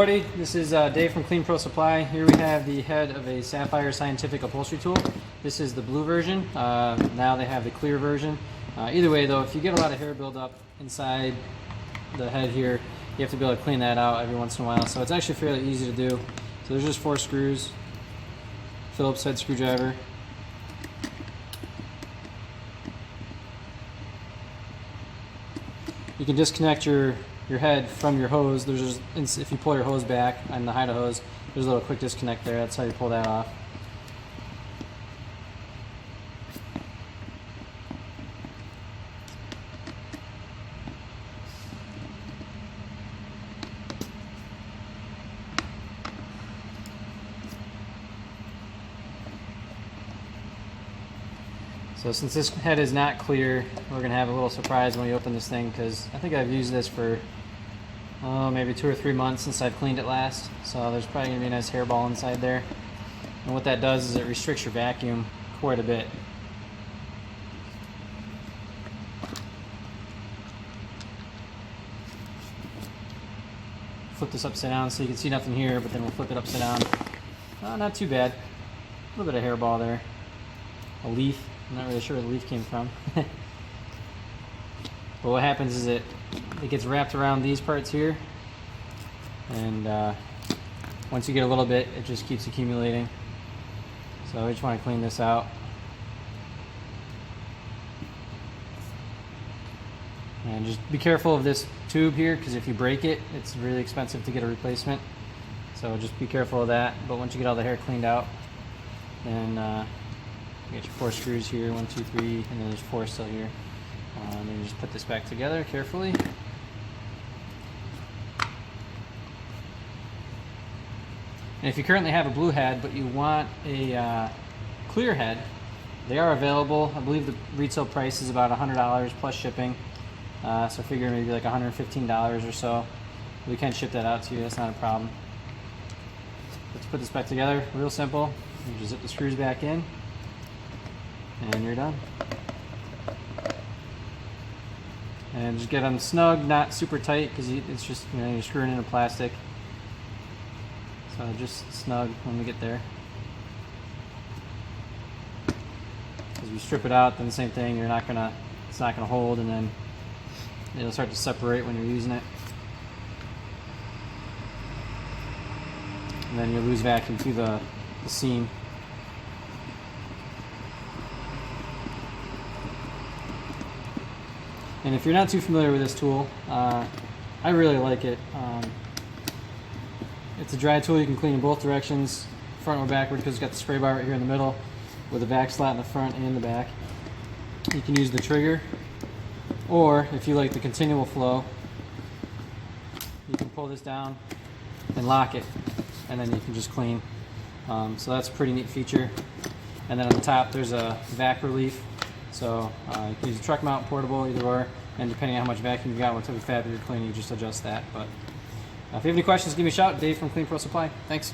everybody, this is Dave from Clean Pro Supply. Here we have the head of a Sapphire Scientific Upholstery tool. This is the blue version. Now they have the clear version. Either way though, if you get a lot of hair buildup inside the head here, you have to be able to clean that out every once in a while. So it's actually fairly easy to do. So there's just 4 screws, Phillips head screwdriver. You can disconnect your head from your hose. There's just, if you pull your hose back on the hide hose, there's a little quick disconnect there. That's how you pull that off. So since this head is not clear, we're going to have a little surprise when we open this thing, because I think I've used this for maybe 2 or 3 months since I've cleaned it last. So there's probably going to be a nice hairball inside there. And what that does is it restricts your vacuum quite a bit. Flip this upside down so you can see nothing here, but then we'll flip it upside down. Not too bad. A little bit of hairball there. A leaf. I'm not really sure where the leaf came from. But what happens is it gets wrapped around these parts here, and once you get a little bit, it just keeps accumulating. So we just want to clean this out. And just be careful of this tube here, because if you break it, it's really expensive to get a replacement. So just be careful of that. But once you get all the hair cleaned out, then you got your 4 screws here, 1, 2, 3, and then there's 4 still here. And then you just put this back together carefully. And if you currently have a blue head, but you want a clear head, they are available. I believe the retail price is about $100 plus shipping. So figure maybe like $115 or so. We can ship that out to you, that's not a problem. Let's put this back together, real simple. You just zip the screws back in, and you're done. And just get them snug, not super tight, because it's just, you're screwing into plastic. So just snug when we get there. As we strip it out, then the same thing. It's not gonna hold, and then it'll start to separate when you're using it. And then you lose vacuum through the seam. And if you're not too familiar with this tool, I really like it. It's a dry tool. You can clean in both directions, front or backward, because it's got the spray bar right here in the middle with a vac slot in the front and the back. You can use the trigger, or if you like the continual flow, you can pull this down and lock it, and then you can just clean. So that's a pretty neat feature. And then on the top there's a vac relief. So you can use a Truckmount, portable, either or, and depending on how much vacuum you've got, what type of fabric you're cleaning, you just adjust that. But if you have any questions, give me a shout. Dave from Clean Pro Supply. Thanks.